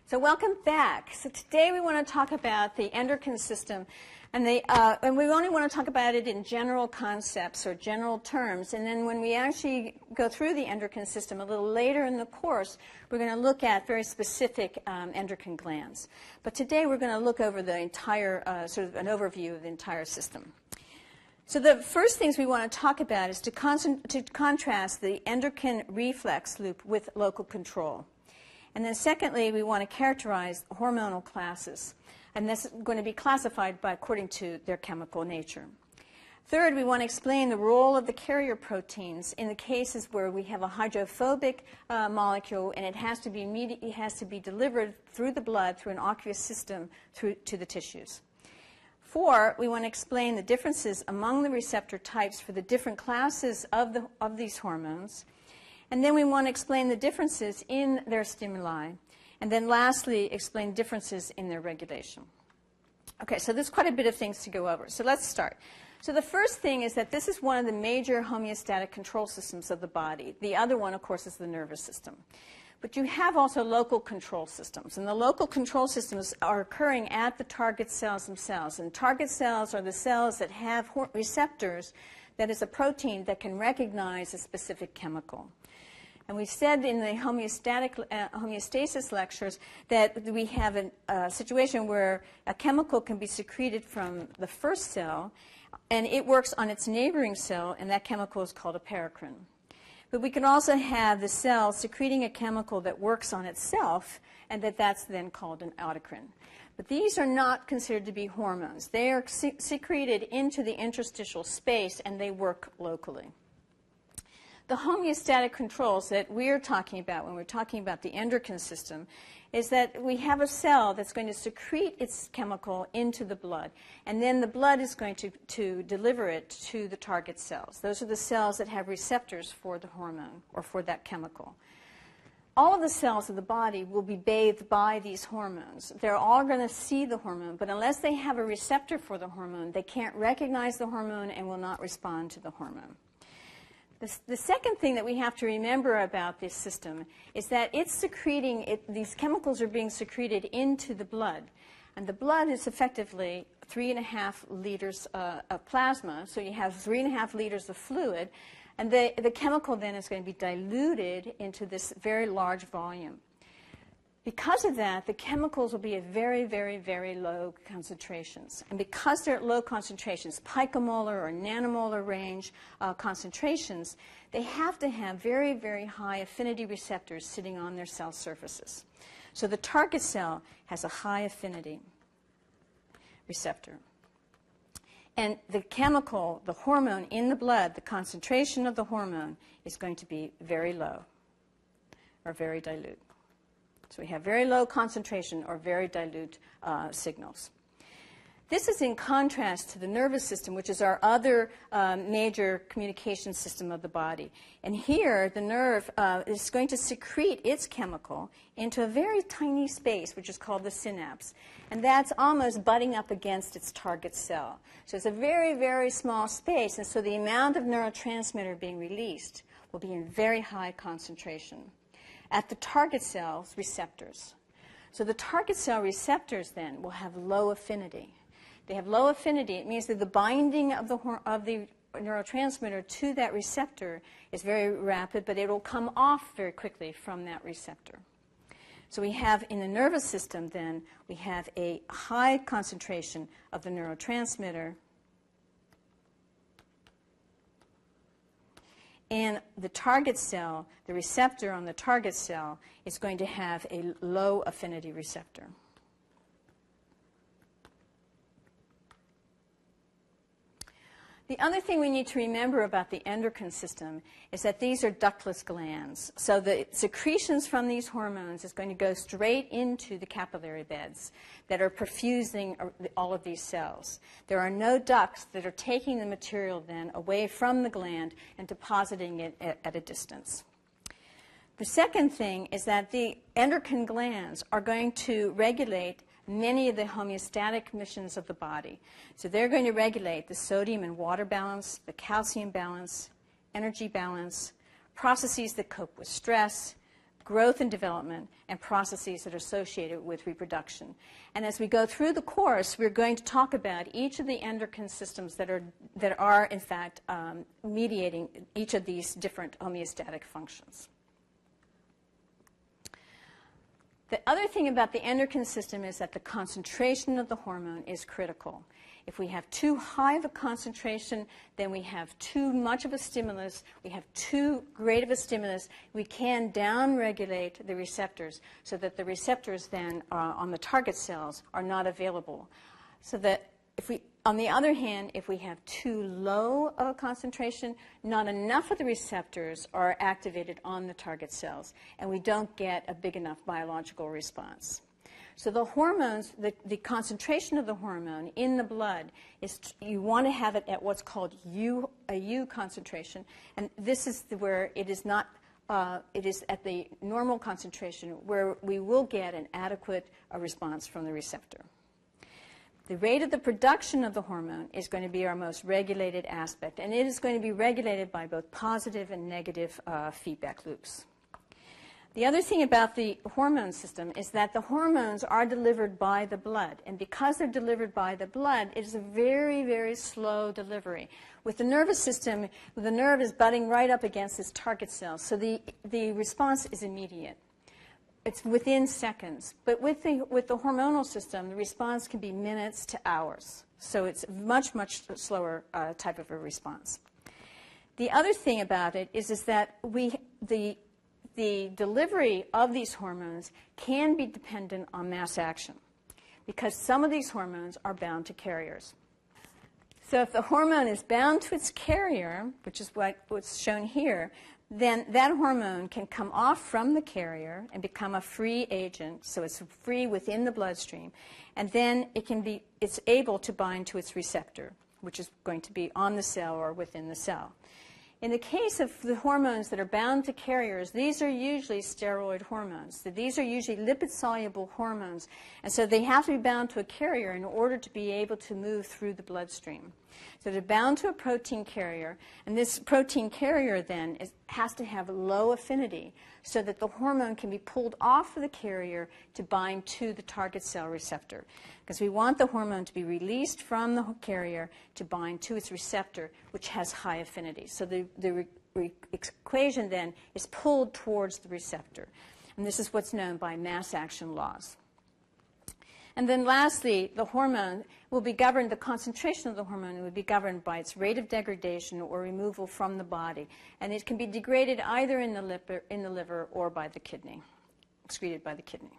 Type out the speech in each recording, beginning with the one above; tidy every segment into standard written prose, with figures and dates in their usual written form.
So welcome back. So today we want to talk about the endocrine system, and we only want to talk about it in general concepts or general terms. And then when we actually go through the endocrine system a little later in the course, we're going to look at very specific endocrine glands. But today we're going to look over the entire, sort of an overview of the entire system. So the first things we want to talk about is to contrast the endocrine reflex loop with local control. And then secondly, we want to characterize hormonal classes. And this is going to be classified according to their chemical nature. Third, we want to explain the role of the carrier proteins in the cases where we have a hydrophobic molecule and it has to be delivered through the blood, through an aqueous system, to the tissues. 4, we want to explain the differences among the receptor types for the different classes of these hormones. And then we want to explain the differences in their stimuli. And then lastly, explain differences in their regulation. Okay, so there's quite a bit of things to go over. So let's start. So the first thing is that this is one of the major homeostatic control systems of the body. The other one, of course, is the nervous system. But you have also local control systems. And the local control systems are occurring at the target cells themselves. And target cells are the cells that have receptors that is a protein that can recognize a specific chemical. And we said in the homeostasis lectures that we have a situation where a chemical can be secreted from the first cell, and it works on its neighboring cell, and that chemical is called a paracrine. But we can also have the cell secreting a chemical that works on itself, and that's then called an autocrine. But these are not considered to be hormones. They are secreted into the interstitial space, and they work locally. The homeostatic controls that we're talking about when we're talking about the endocrine system is that we have a cell that's going to secrete its chemical into the blood, and then the blood is going to deliver it to the target cells. Those are the cells that have receptors for the hormone or for that chemical. All of the cells of the body will be bathed by these hormones. They're all going to see the hormone, but unless they have a receptor for the hormone, they can't recognize the hormone and will not respond to the hormone. The second thing that we have to remember about this system is that it's secreting, these chemicals are being secreted into the blood. And the blood is effectively 3.5 liters of plasma, so you have 3.5 liters of fluid, and the chemical then is going to be diluted into this very large volume. Because of that, the chemicals will be at very, very, very low concentrations. And because they're at low concentrations, picomolar or nanomolar range concentrations, they have to have very, very high affinity receptors sitting on their cell surfaces. So the target cell has a high affinity receptor. And the chemical, the hormone in the blood, the concentration of the hormone is going to be very low or very dilute. So we have very low concentration or very dilute signals. This is in contrast to the nervous system, which is our other major communication system of the body. And here, the nerve is going to secrete its chemical into a very tiny space, which is called the synapse. And that's almost butting up against its target cell. So it's a very, very small space, and so the amount of neurotransmitter being released will be in very high concentration at the target cell's receptors. So the target cell receptors then will have low affinity. They have low affinity. It means that the binding of the neurotransmitter to that receptor is very rapid, but it will come off very quickly from that receptor. So we have in the nervous system then, we have a high concentration of the neurotransmitter, and the target cell, the receptor on the target cell, is going to have a low affinity receptor. The other thing we need to remember about the endocrine system is that these are ductless glands. So the secretions from these hormones is going to go straight into the capillary beds that are perfusing all of these cells. There are no ducts that are taking the material then away from the gland and depositing it at a distance. The second thing is that the endocrine glands are going to regulate many of the homeostatic missions of the body. So they're going to regulate the sodium and water balance, the calcium balance, energy balance, processes that cope with stress, growth and development, and processes that are associated with reproduction. And as we go through the course, we're going to talk about each of the endocrine systems that are in fact, mediating each of these different homeostatic functions. The other thing about the endocrine system is that the concentration of the hormone is critical. If we have too high of a concentration, then we have too much of a stimulus, we have too great of a stimulus, we can downregulate the receptors so that the receptors then on the target cells are not available. So that if we, on the other hand, if we have too low of a concentration, not enough of the receptors are activated on the target cells, and we don't get a big enough biological response. So the hormones, the concentration of the hormone in the blood is, you want to have it at what's called a U concentration, and this is where it is not, it is at the normal concentration where we will get an adequate response from the receptor. The rate of the production of the hormone is going to be our most regulated aspect, and it is going to be regulated by both positive and negative feedback loops. The other thing about the hormone system is that the hormones are delivered by the blood, and because they're delivered by the blood, it is a very, very slow delivery. With the nervous system, the nerve is butting right up against its target cells, so the response is immediate. It's within seconds. But with the hormonal system, the response can be minutes to hours, so it's a much, much slower type of a response. The other thing about it is that the delivery of these hormones can be dependent on mass action because some of these hormones are bound to carriers. So if the hormone is bound to its carrier, which is what's shown here, then that hormone can come off from the carrier and become a free agent, so it's free within the bloodstream, and then it's able to bind to its receptor, which is going to be on the cell or within the cell. In the case of the hormones that are bound to carriers, these are usually steroid hormones. So these are usually lipid-soluble hormones, and so they have to be bound to a carrier in order to be able to move through the bloodstream. So they're bound to a protein carrier, and this protein carrier then has to have low affinity so that the hormone can be pulled off of the carrier to bind to the target cell receptor. Because we want the hormone to be released from the carrier to bind to its receptor, which has high affinity. So the equation then is pulled towards the receptor. And this is what's known by mass action laws. And then lastly, the hormone will be governed, the concentration of the hormone will be governed by its rate of degradation or removal from the body. And it can be degraded either in the liver or by the kidney, excreted by the kidney.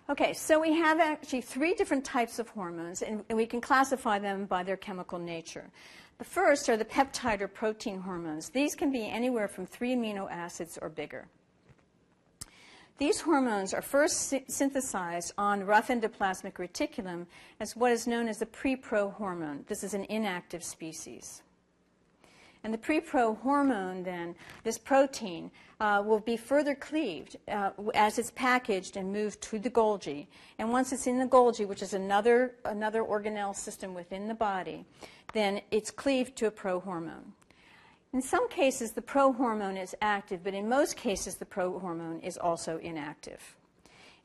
Okay, so we have actually 3 different types of hormones, and we can classify them by their chemical nature. The first are the peptide or protein hormones. These can be anywhere from 3 amino acids or bigger. These hormones are first synthesized on rough endoplasmic reticulum as what is known as the pre-pro hormone. This is an inactive species. And the pre-pro hormone, then, this protein, will be further cleaved as it's packaged and moved to the Golgi. And once it's in the Golgi, which is another organelle system within the body, then it's cleaved to a prohormone. In some cases, the prohormone is active, but in most cases, the prohormone is also inactive.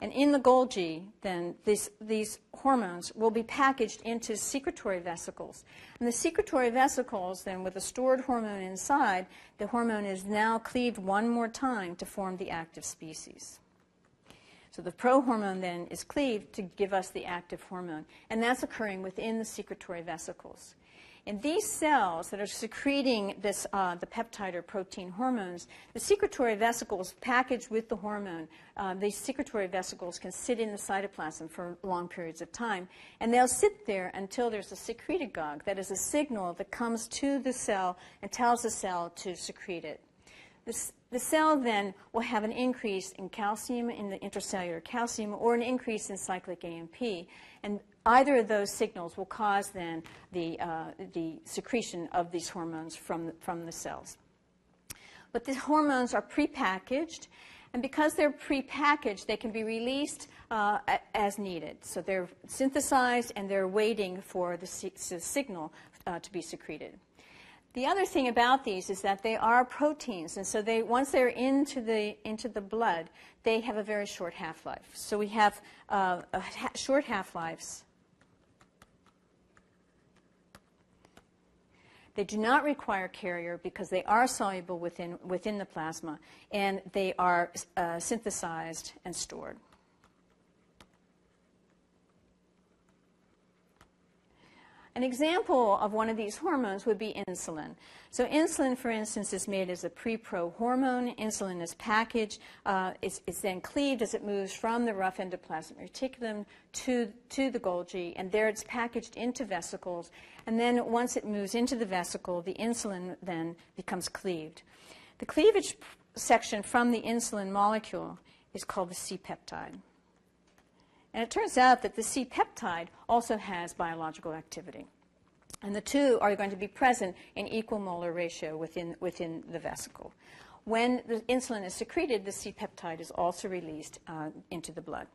And in the Golgi, then, these hormones will be packaged into secretory vesicles. And the secretory vesicles, then, with a stored hormone inside, the hormone is now cleaved one more time to form the active species. So the prohormone, then, is cleaved to give us the active hormone. And that's occurring within the secretory vesicles. In these cells that are secreting this, the peptide or protein hormones, the secretory vesicles packaged with the hormone, these secretory vesicles can sit in the cytoplasm for long periods of time, and they'll sit there until there's a secretagogue, that is a signal that comes to the cell and tells the cell to secrete it. The cell then will have an increase in calcium, in the intracellular calcium, or an increase in cyclic AMP, and either of those signals will cause then the secretion of these hormones from the cells. But the hormones are prepackaged, and because they're prepackaged, they can be released as needed. So they're synthesized and they're waiting for the signal to be secreted. The other thing about these is that they are proteins, and so once they're into the blood, they have a very short half-life. So we have short half-lives. They do not require carrier because they are soluble within the plasma, and they are synthesized and stored. An example of one of these hormones would be insulin. So insulin, for instance, is made as a pre-pro hormone. Insulin is packaged. It's then cleaved as it moves from the rough endoplasmic reticulum to the Golgi, and there it's packaged into vesicles. And then once it moves into the vesicle, the insulin then becomes cleaved. The cleavage section from the insulin molecule is called the C-peptide. And it turns out that the C-peptide also has biological activity. And the two are going to be present in equal molar ratio within the vesicle. When the insulin is secreted, the C-peptide is also released into the blood.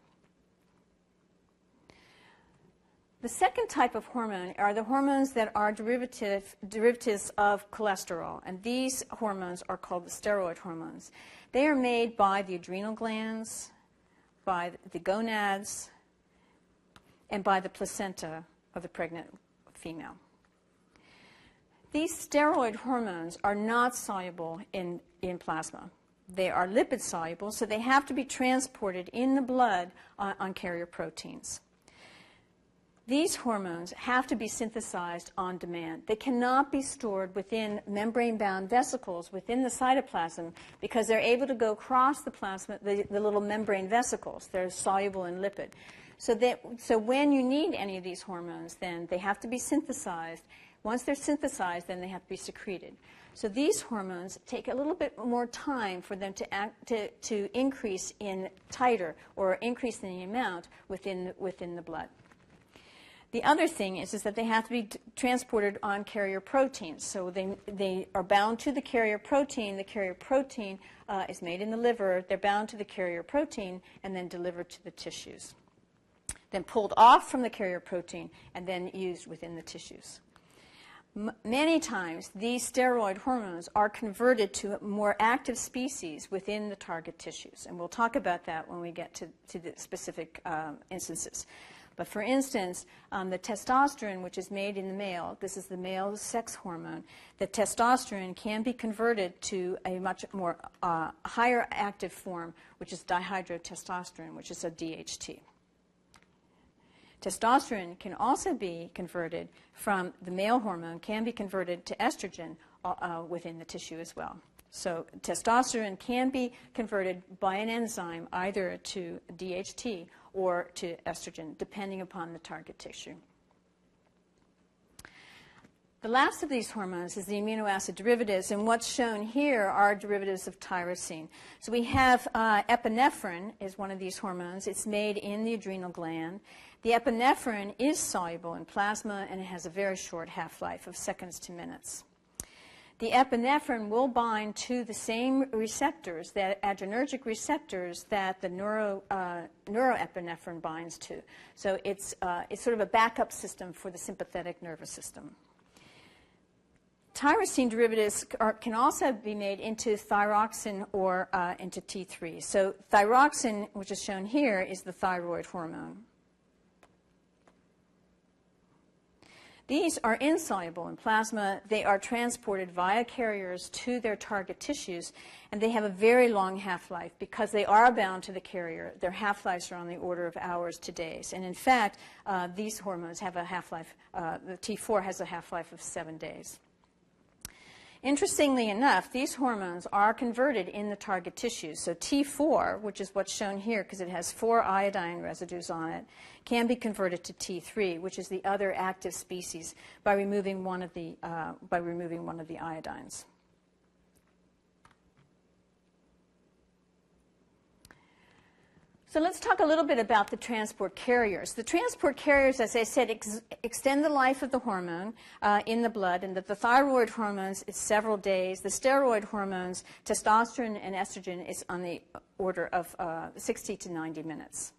The second type of hormone are the hormones that are derivatives of cholesterol. And these hormones are called the steroid hormones. They are made by the adrenal glands, by the gonads, and by the placenta of the pregnant female. These steroid hormones are not soluble in plasma. They are lipid soluble, so they have to be transported in the blood on carrier proteins. These hormones have to be synthesized on demand. They cannot be stored within membrane-bound vesicles within the cytoplasm because they're able to go across the plasma, the little membrane vesicles. They're soluble in lipid. So when you need any of these hormones, then they have to be synthesized. Once they're synthesized, then they have to be secreted. So these hormones take a little bit more time for them to increase in titer or increase in the amount within the blood. The other thing is that they have to be transported on carrier proteins. So they are bound to the carrier protein. The carrier protein is made in the liver. They're bound to the carrier protein and then delivered to the tissues. Then pulled off from the carrier protein and then used within the tissues. Many times, these steroid hormones are converted to more active species within the target tissues. And we'll talk about that when we get to the specific instances. But for instance, the testosterone, which is made in the male, this is the male sex hormone, the testosterone can be converted to a much more higher active form, which is dihydrotestosterone, which is a DHT. Testosterone can also be converted from the male hormone, can be converted to estrogen within the tissue as well. So testosterone can be converted by an enzyme either to DHT or to estrogen, depending upon the target tissue. The last of these hormones is the amino acid derivatives, and what's shown here are derivatives of tyrosine. So we have epinephrine is one of these hormones. It's made in the adrenal gland. The epinephrine is soluble in plasma, and it has a very short half-life of seconds to minutes. The epinephrine will bind to the same receptors, that adrenergic receptors that the neuroepinephrine binds to. So it's sort of a backup system for the sympathetic nervous system. Tyrosine derivatives can also be made into thyroxine or into T3. So thyroxine, which is shown here, is the thyroid hormone. These are insoluble in plasma. They are transported via carriers to their target tissues, and they have a very long half-life because they are bound to the carrier. Their half-lives are on the order of hours to days. And in fact, these hormones have a half-life, the T4 has a half-life of 7 days. Interestingly enough, these hormones are converted in the target tissues. So T4, which is what's shown here because it has 4 iodine residues on it, can be converted to T3, which is the other active species, by removing one of the iodines. So let's talk a little bit about the transport carriers. The transport carriers, as I said, extend the life of the hormone in the blood, and that the thyroid hormones is several days. The steroid hormones, testosterone and estrogen, is on the order of 60 to 90 minutes.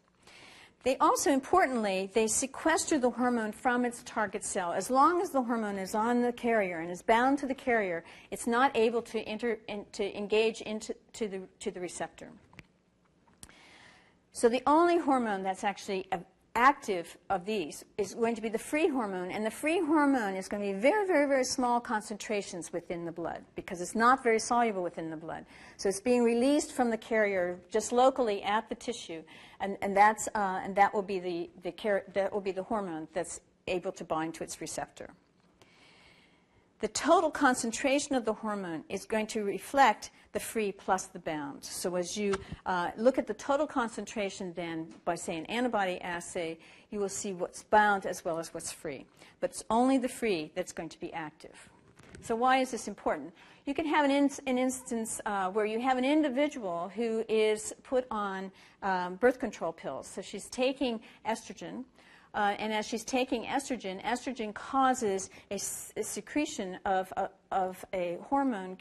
They also, importantly, they sequester the hormone from its target cell. As long as the hormone is on the carrier and is bound to the carrier, it's not able to engage into the receptor. So the only hormone that's actually active of these is going to be the free hormone, and the free hormone is going to be very, very, very small concentrations within the blood because it's not very soluble within the blood. So it's being released from the carrier just locally at the tissue, and that will be the hormone that's able to bind to its receptor. The total concentration of the hormone is going to reflect the free plus the bound. So as you look at the total concentration then by, say, an antibody assay, you will see what's bound as well as what's free. But it's only the free that's going to be active. So why is this important? You can have an instance where you have an individual who is put on birth control pills. So she's taking estrogen. And as she's taking estrogen, estrogen causes a secretion of a hormone,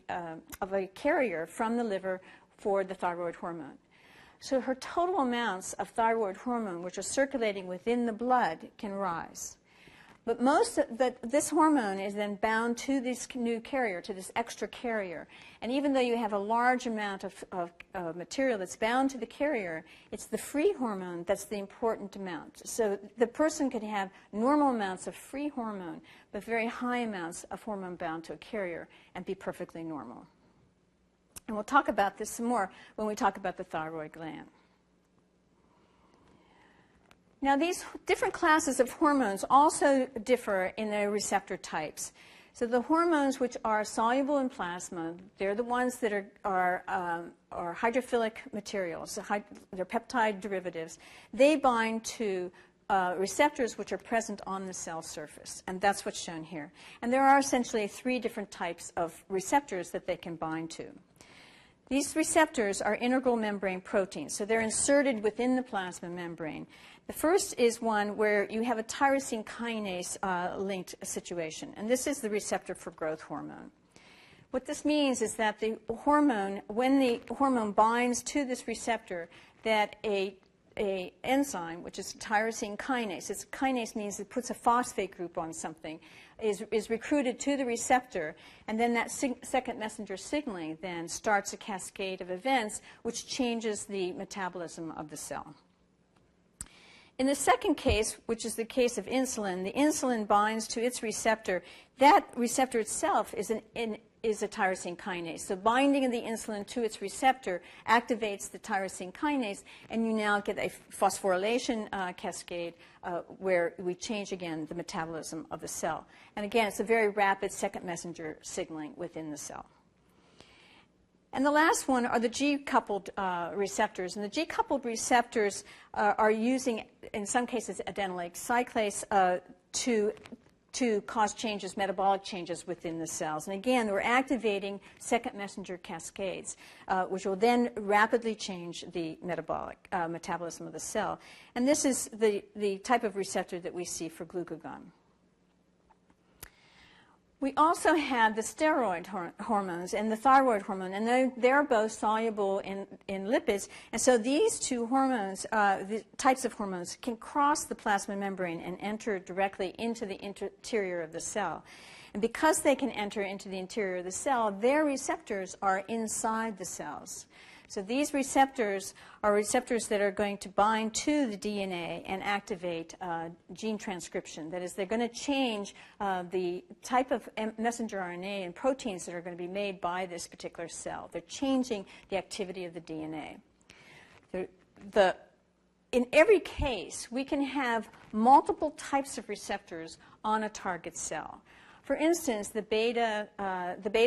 of a carrier from the liver for the thyroid hormone. So her total amounts of thyroid hormone, which are circulating within the blood, can rise. But this hormone is then bound to this new carrier, to this extra carrier. And even though you have a large amount of material that's bound to the carrier, it's the free hormone that's the important amount. So the person could have normal amounts of free hormone, but very high amounts of hormone bound to a carrier and be perfectly normal. And we'll talk about this some more when we talk about the thyroid gland. Now, these different classes of hormones also differ in their receptor types. So the hormones which are soluble in plasma, they're the ones that are hydrophilic materials, so they're peptide derivatives. They bind to receptors which are present on the cell surface, and that's what's shown here. And there are essentially 3 different types of receptors that they can bind to. These receptors are integral membrane proteins, so they're inserted within the plasma membrane. The first is one where you have a tyrosine kinase linked situation, and this is the receptor for growth hormone. What this means is that the hormone, when the hormone binds to this receptor, that a enzyme, which is tyrosine kinase, it's kinase means it puts a phosphate group on something, is recruited to the receptor, and then that second messenger signaling then starts a cascade of events which changes the metabolism of the cell. In the second case, which is the case of insulin, the insulin binds to its receptor. That receptor itself is a tyrosine kinase. So binding of the insulin to its receptor activates the tyrosine kinase, and you now get a phosphorylation cascade where we change, again, the metabolism of the cell. And again, it's a very rapid second messenger signaling within the cell. And the last one are the G-coupled receptors. And the G-coupled receptors are using, in some cases, adenylyl cyclase to cause changes, metabolic changes within the cells. And again, we're activating second messenger cascades, which will then rapidly change the metabolic metabolism of the cell. And this is the type of receptor that we see for glucagon. We also have the steroid hormones and the thyroid hormone, and they're both soluble in lipids. And so these two hormones, the types of hormones, can cross the plasma membrane and enter directly into the interior of the cell. And because they can enter into the interior of the cell, their receptors are inside the cells. So these receptors are receptors that are going to bind to the DNA and activate gene transcription. That is, they're going to change the type of messenger RNA and proteins that are going to be made by this particular cell. They're changing the activity of the DNA. In every case, we can have multiple types of receptors on a target cell. For instance, the beta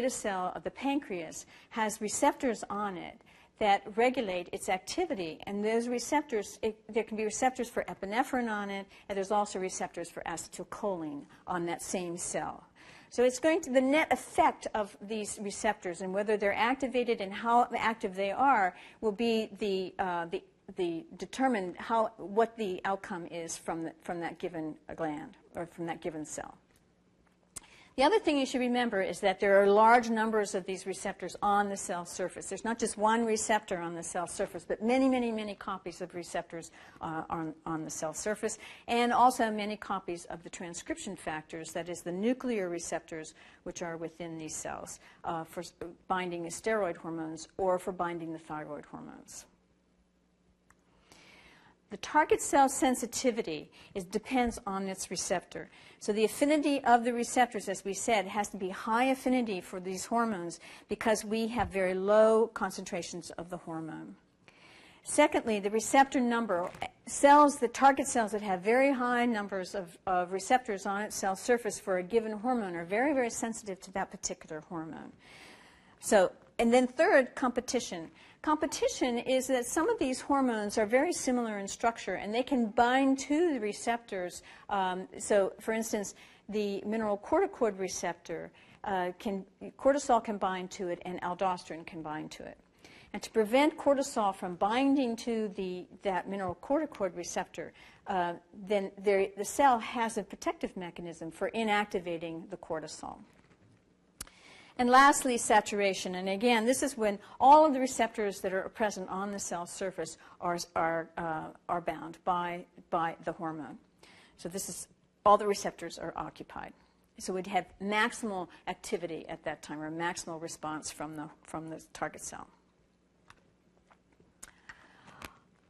cell of the pancreas has receptors on it that regulate its activity, and those receptors, there can be receptors for epinephrine on it, and there's also receptors for acetylcholine on that same cell. So it's going to, the net effect of these receptors and whether they're activated and how active they are will be determine what the outcome is from that given gland or from that given cell. The other thing you should remember is that there are large numbers of these receptors on the cell surface. There's not just one receptor on the cell surface, but many, many, many copies of receptors on the cell surface, and also many copies of the transcription factors, that is, the nuclear receptors, which are within these cells for binding the steroid hormones or for binding the thyroid hormones. The target cell sensitivity depends on its receptor. So the affinity of the receptors, as we said, has to be high affinity for these hormones because we have very low concentrations of the hormone. Secondly, the receptor number, the target cells that have very high numbers of receptors on its cell surface for a given hormone are very, very sensitive to that particular hormone. So, and then third, competition. Competition is that some of these hormones are very similar in structure, and they can bind to the receptors. So, for instance, the mineralocorticoid receptor, cortisol can bind to it, and aldosterone can bind to it. And to prevent cortisol from binding to that mineralocorticoid receptor, then the cell has a protective mechanism for inactivating the cortisol. And lastly, saturation. And again, this is when all of the receptors that are present on the cell surface are bound by the hormone. So this is, all the receptors are occupied. So we'd have maximal activity at that time, or maximal response from the target cell.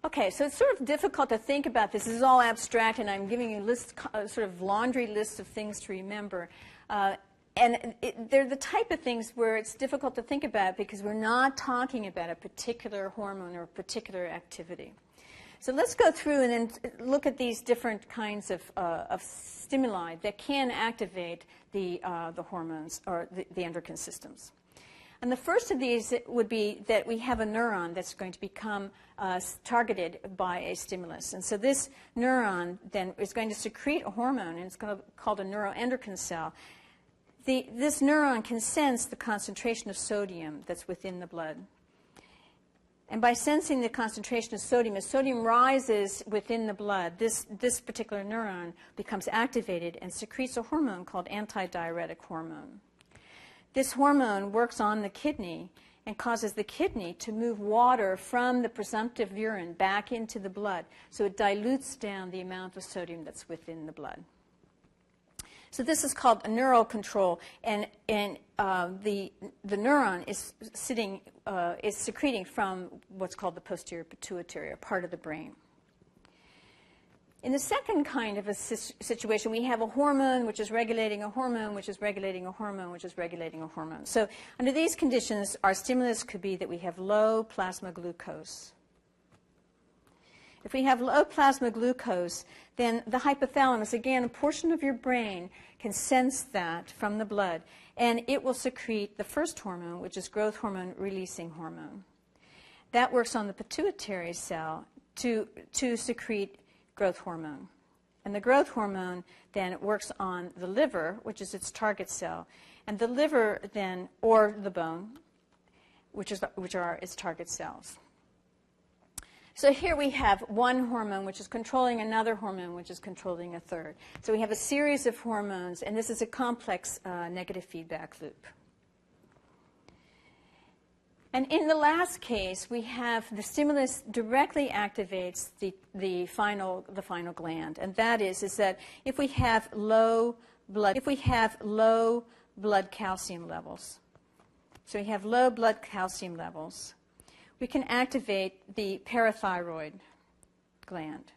Okay, so it's sort of difficult to think about this. This is all abstract, and I'm giving you sort of laundry lists of things to remember. And they're the type of things where it's difficult to think about because we're not talking about a particular hormone or a particular activity. So let's go through and then look at these different kinds of stimuli that can activate the hormones or the endocrine systems. And the first of these would be that we have a neuron that's going to become targeted by a stimulus. And so this neuron then is going to secrete a hormone, and it's called a neuroendocrine cell. This neuron can sense the concentration of sodium that's within the blood. And by sensing the concentration of sodium, as sodium rises within the blood, this particular neuron becomes activated and secretes a hormone called antidiuretic hormone. This hormone works on the kidney and causes the kidney to move water from the presumptive urine back into the blood, so it dilutes down the amount of sodium that's within the blood. So this is called a neural control, and the neuron is secreting from what's called the posterior pituitary, or part of the brain. In the second kind of a situation, we have a hormone which is regulating a hormone, which is regulating a hormone, which is regulating a hormone. So under these conditions, our stimulus could be that we have low plasma glucose. If we have low plasma glucose, then the hypothalamus, again, a portion of your brain, can sense that from the blood, and it will secrete the first hormone, which is growth hormone releasing hormone. That works on the pituitary cell to secrete growth hormone. And the growth hormone then works on the liver, which is its target cell, and the liver then, or the bone, which are its target cells. So here we have one hormone which is controlling another hormone which is controlling a third. So we have a series of hormones, and this is a complex negative feedback loop. And in the last case, we have the stimulus directly activates the final gland, and that is that if we have low blood calcium levels, so we have low blood calcium levels, we can activate the parathyroid gland.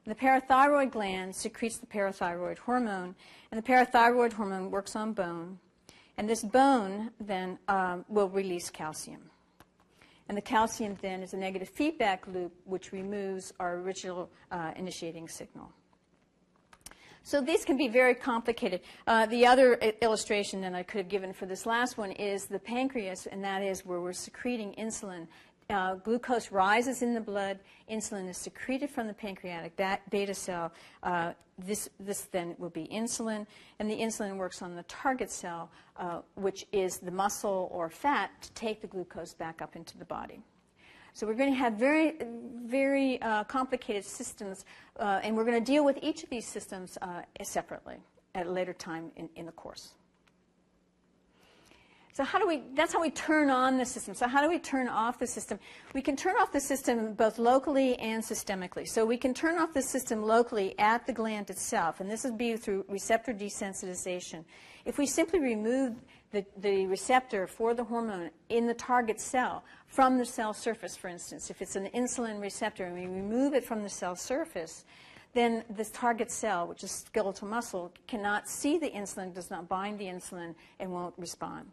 And the parathyroid gland secretes the parathyroid hormone, and the parathyroid hormone works on bone. And this bone then will release calcium. And the calcium then is a negative feedback loop which removes our original initiating signal. So these can be very complicated. The other illustration that I could have given for this last one is the pancreas, and that is where we're secreting insulin. Glucose rises in the blood. Insulin is secreted from the pancreatic beta cell. This then will be insulin, and the insulin works on the target cell, which is the muscle or fat, to take the glucose back up into the body. So we're going to have very, very complicated systems, and we're going to deal with each of these systems separately. at a later time in the course. So that's how we turn on the system. So how do we turn off the system? We can turn off the system both locally and systemically. So we can turn off the system locally at the gland itself, and this would be through receptor desensitization. If we simply remove the receptor for the hormone in the target cell from the cell surface, for instance, if it's an insulin receptor and we remove it from the cell surface, then this target cell, which is skeletal muscle, cannot see the insulin, does not bind the insulin, and won't respond.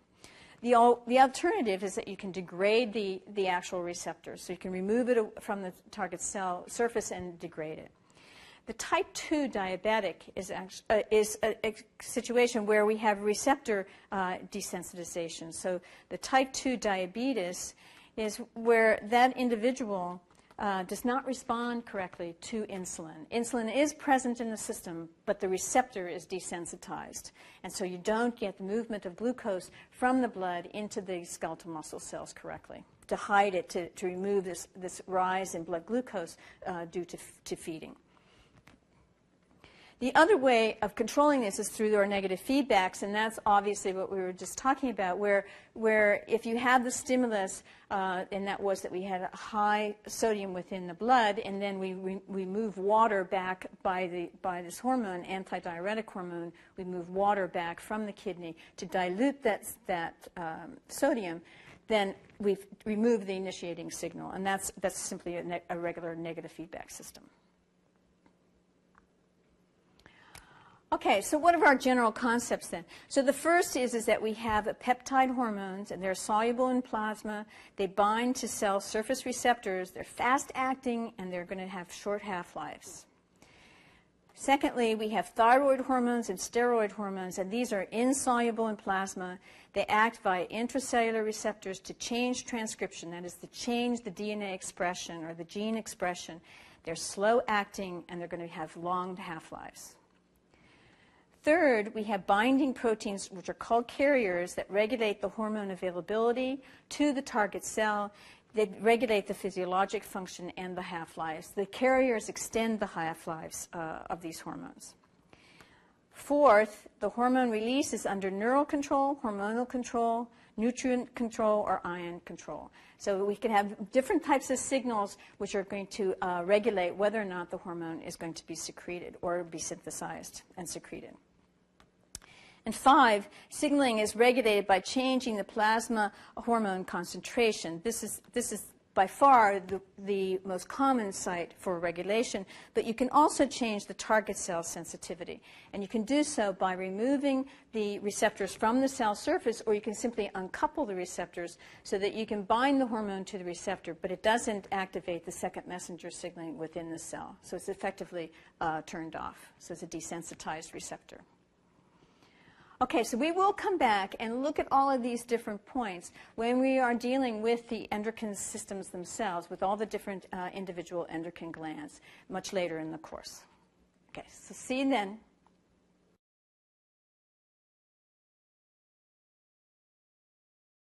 The alternative is that you can degrade the actual receptor. So you can remove it from the target cell surface and degrade it. The type 2 diabetic is a situation where we have receptor desensitization. So the type 2 diabetes is where that individual does not respond correctly to insulin. Insulin is present in the system, but the receptor is desensitized. And so you don't get the movement of glucose from the blood into the skeletal muscle cells correctly to hide it, to remove this rise in blood glucose due to feeding. The other way of controlling this is through our negative feedbacks, and that's obviously what we were just talking about, where if you have the stimulus, and that was that we had a high sodium within the blood, and then we move water back by this hormone, antidiuretic hormone, we move water back from the kidney to dilute that sodium, then we've removed the initiating signal, and that's simply a regular negative feedback system. Okay, so what are our general concepts then? So the first is that we have peptide hormones, and they're soluble in plasma. They bind to cell surface receptors. They're fast-acting, and they're going to have short half-lives. Secondly, we have thyroid hormones and steroid hormones, and these are insoluble in plasma. They act via intracellular receptors to change transcription, that is, to change the DNA expression or the gene expression. They're slow-acting, and they're going to have long half-lives. Third, we have binding proteins, which are called carriers, that regulate the hormone availability to the target cell. They regulate the physiologic function and the half-lives. The carriers extend the half-lives of these hormones. Fourth, the hormone release is under neural control, hormonal control, nutrient control, or ion control. So we can have different types of signals which are going to regulate whether or not the hormone is going to be secreted or be synthesized and secreted. And 5, signaling is regulated by changing the plasma hormone concentration. This is by far the most common site for regulation, but you can also change the target cell sensitivity. And you can do so by removing the receptors from the cell surface, or you can simply uncouple the receptors so that you can bind the hormone to the receptor, but it doesn't activate the second messenger signaling within the cell. So it's effectively turned off. So it's a desensitized receptor. Okay, so we will come back and look at all of these different points when we are dealing with the endocrine systems themselves, with all the different individual endocrine glands, much later in the course. Okay, so see you then.